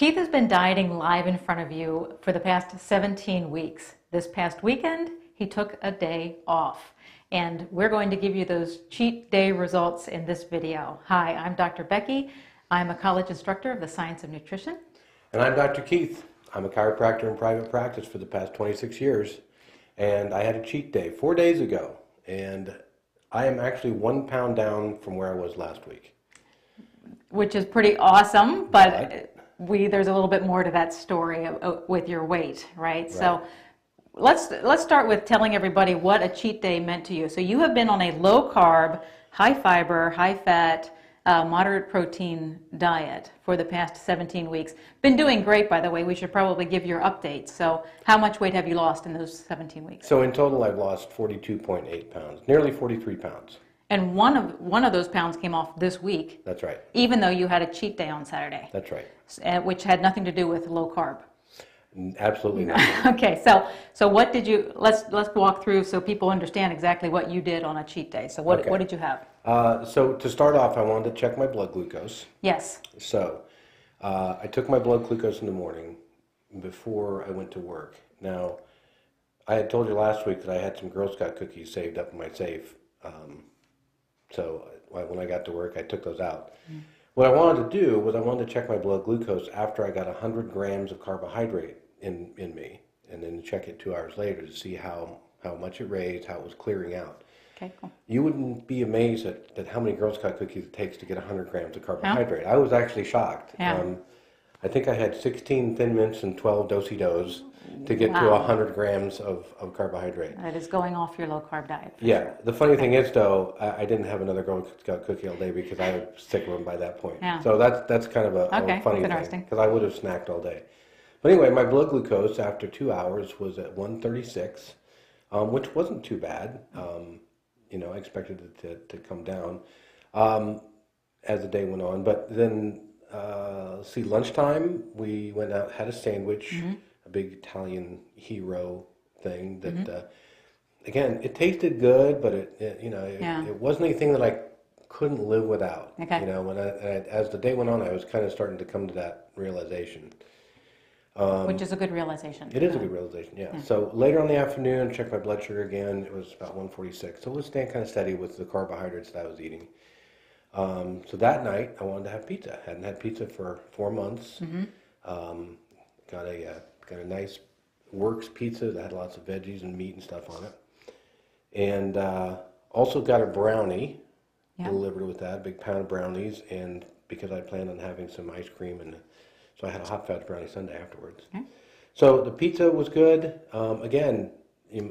Keith has been dieting live in front of you for the past 17 weeks. This past weekend, he took a day off. And we're going to give you those cheat day results in this video. Hi, I'm Dr. Becky. I'm a college instructor of the science of nutrition. And I'm Dr. Keith. I'm a chiropractor in private practice for the past 26 years. And I had a cheat day 4 days ago. And I am actually 1 pound down from where I was last week. Which is pretty awesome, but there's a little bit more to that story with your weight, right? So let's start with telling everybody what a cheat day meant to you. So you have been on a low carb, high fiber, high fat, moderate protein diet for the past 17 weeks. Been doing great, by the way. We should probably give your updates. So how much weight have you lost in those 17 weeks? So in total, I've lost 42.8 pounds, nearly 43 pounds. And one of those pounds came off this week. That's right. Even though you had a cheat day on Saturday. That's right. Which had nothing to do with low carb. Absolutely not. Okay, so what did you? Let's walk through so people understand exactly what you did on a cheat day. So what did you have? So to start off, I wanted to check my blood glucose. Yes. So I took my blood glucose in the morning before I went to work. Now, I had told you last week that I had some Girl Scout cookies saved up in my safe. So when I got to work, I took those out. What I wanted to do was I wanted to check my blood glucose after I got 100 grams of carbohydrate in me, and then check it 2 hours later to see how much it raised, how it was clearing out. Okay, cool. You wouldn't be amazed at how many Girl Scout cookies it takes to get 100 grams of carbohydrate. I was actually shocked. Yeah. I think I had 16 Thin Mints and 12 Do-si-dos to get to 100 grams of carbohydrate. That is going off your low-carb diet. Yeah. The funny thing is, though, I didn't have another Girl Scout cookie all day because I was sick of them by that point. Yeah. So that's kind of a funny thing, because I would have snacked all day. But anyway, my blood glucose after 2 hours was at 136, which wasn't too bad. I expected it to come down as the day went on. But then, lunchtime, we went out, had a sandwich, a big Italian hero thing that, again, it tasted good, but it wasn't anything that I couldn't live without. Okay. As the day went on, I was kind of starting to come to that realization. Which is a good realization. It is a good realization, yeah. So later on in the afternoon, checked my blood sugar again. It was about 146. So it was staying kind of steady with the carbohydrates that I was eating. So that night, I wanted to have pizza. Hadn't had pizza for 4 months. Got a nice Works pizza that had lots of veggies and meat and stuff on it. And also got a brownie delivered with that, a big pound of brownies, and because I planned on having some ice cream, and so I had a hot fudge brownie sundae afterwards. Okay. So the pizza was good. Again,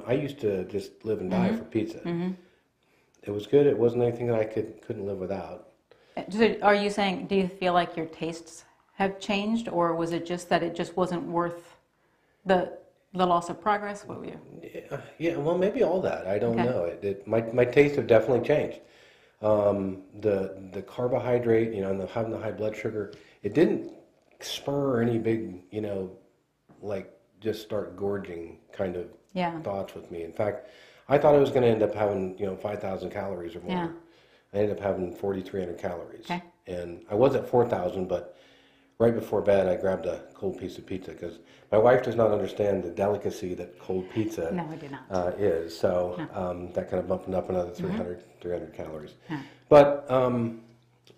I used to just live and die for pizza. It was good. It wasn't anything that I couldn't live without. So are you saying, do you feel like your tastes have changed, or was it just that it just wasn't worth the loss of progress? What were you? Yeah. Well, maybe all that. I don't know. My tastes have definitely changed. The carbohydrate, and having the high blood sugar, it didn't spur any big, like just start gorging kind of thoughts with me. In fact, I thought I was going to end up having, 5,000 calories or more. Yeah. I ended up having 4,300 calories. Okay. And I was at 4,000, but right before bed, I grabbed a cold piece of pizza because my wife does not understand the delicacy that cold pizza is. So that kind of bumped it up another 300 calories. Yeah. But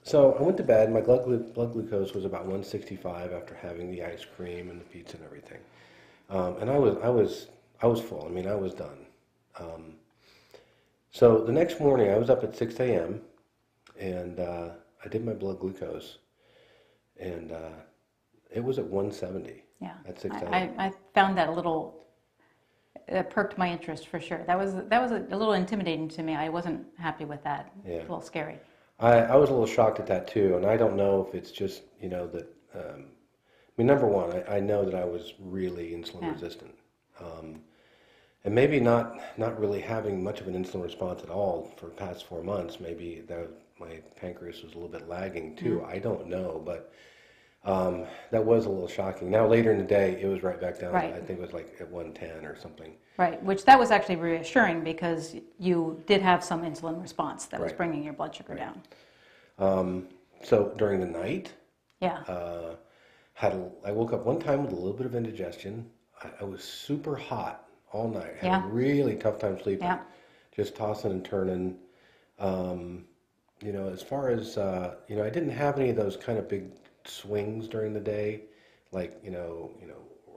so I went to bed. My blood glucose was about 165 after having the ice cream and the pizza and everything. And I was full. I mean, I was done. So the next morning, I was up at 6 a.m. and I did my blood glucose, and it was at 170. Yeah, at 6 a.m. I found that it perked my interest for sure. That was a little intimidating to me. I wasn't happy with that. Yeah. A little scary. I was a little shocked at that too, and I don't know if it's just that. Number one, I know that I was really insulin resistant. And maybe not really having much of an insulin response at all for the past 4 months. Maybe my pancreas was a little bit lagging too. I don't know, but that was a little shocking. Now later in the day, it was right back down. I think it was like at 110 or something. Right, which that was actually reassuring because you did have some insulin response that was bringing your blood sugar down. So during the night, I woke up one time with a little bit of indigestion. I was super hot all night. Had Yeah. a really tough time sleeping. Yeah. Just tossing and turning. As far as I didn't have any of those kind of big swings during the day, like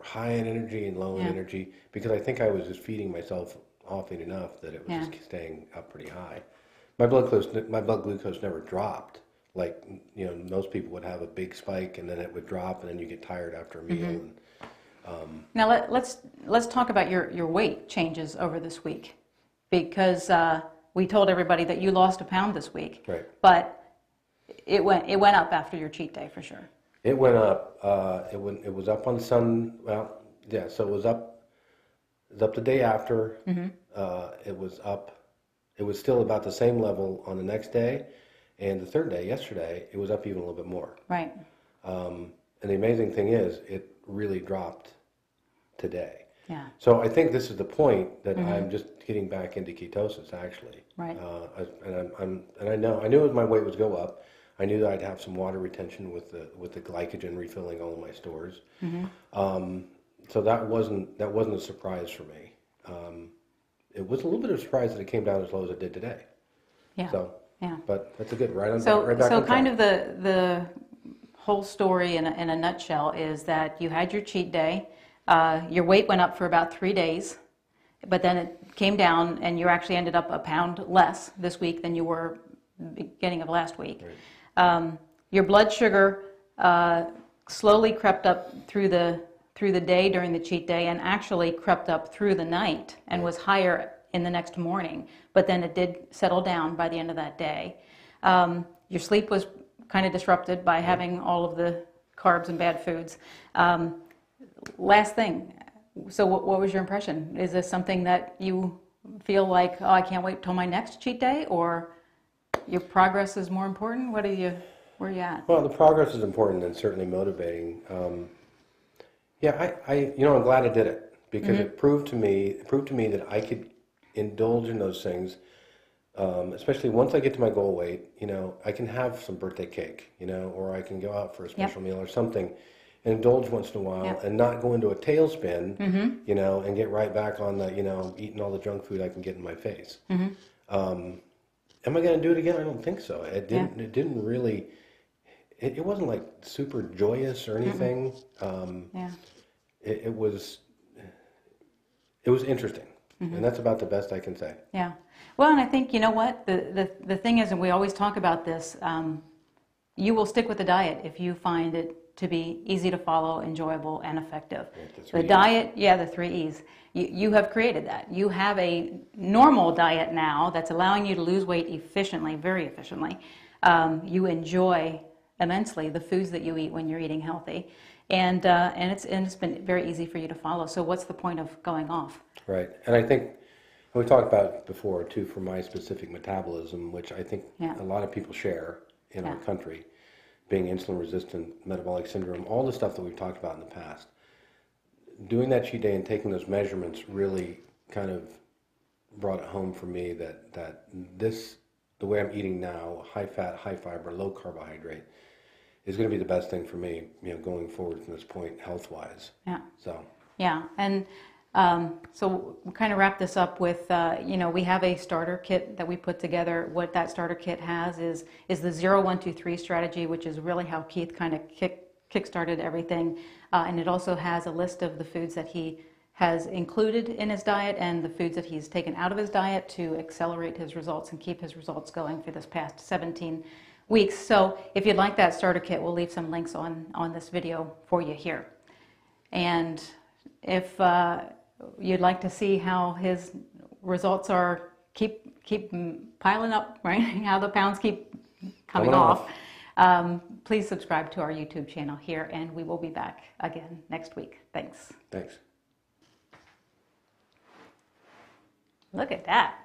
high in energy and low in Yeah. energy, because I think I was just feeding myself often enough that it was Yeah. just staying up pretty high. My blood glucose never dropped. Like most people would have a big spike and then it would drop and then you get tired after a meal. Now let's talk about your weight changes over this week, because we told everybody that you lost a pound this week, Right. but it went up after your cheat day for sure. It went up. It was up on Sun. Well, yeah. So it was up. It was up the day after. It was up. It was still about the same level on the next day, and the third day, yesterday, it was up even a little bit more. Right. And the amazing thing is, it really dropped today. Yeah. So I think this is the point that I'm just getting back into ketosis, actually. Right. I knew my weight would go up. I knew that I'd have some water retention with the glycogen refilling all of my stores. So that wasn't a surprise for me. It was a little bit of a surprise that it came down as low as it did today. Yeah. So, yeah. But that's a good right back So on track. kind of the whole story in a nutshell is that you had your cheat day. Your weight went up for about 3 days, but then it came down, and you actually ended up a pound less this week than you were beginning of last week. Right. Your blood sugar slowly crept up through the day during the cheat day, and actually crept up through the night and was higher in the next morning. But then it did settle down by the end of that day. Your sleep was kind of disrupted by having all of the carbs and bad foods. Last thing, so what was your impression? Is this something that you feel like, oh, I can't wait till my next cheat day, or your progress is more important? Where are you at? Well, the progress is important and certainly motivating. I'm glad I did it, because it proved to me that I could indulge in those things. Especially once I get to my goal weight, I can have some birthday cake, or I can go out for a special meal or something, and indulge once in a while, and not go into a tailspin, and get right back on the, eating all the junk food I can get in my face. Am I going to do it again? I don't think so. It didn't. It didn't really. It wasn't like super joyous or anything. It was interesting, and that's about the best I can say. Yeah. Well, and I think, you know what, the thing is, and we always talk about this, you will stick with the diet if you find it to be easy to follow, enjoyable, and effective. The diet, the 3 E's. You have created that. You have a normal diet now that's allowing you to lose weight efficiently, very efficiently. You enjoy immensely the foods that you eat when you're eating healthy, and it's been very easy for you to follow. So what's the point of going off? Right, and I think we talked about it before too, for my specific metabolism, which I think a lot of people share in our country, being insulin resistant, metabolic syndrome, all the stuff that we've talked about in the past. Doing that cheat day and taking those measurements really kind of brought it home for me that the way I'm eating now, high fat, high fiber, low carbohydrate, is going to be the best thing for me, going forward from this point, health wise. Yeah. So. Yeah, and so we'll kind of wrap this up with, we have a starter kit that we put together. What that starter kit has is the 0, 1, 2, 3 strategy, which is really how Keith kind of kick-started everything. And it also has a list of the foods that he has included in his diet and the foods that he's taken out of his diet to accelerate his results and keep his results going for this past 17 weeks. So if you'd like that starter kit, we'll leave some links on this video for you here. And if you'd like to see how his results are keep piling up, right? How the pounds keep coming off. Please subscribe to our YouTube channel here, and we will be back again next week. Thanks. Thanks. Look at that.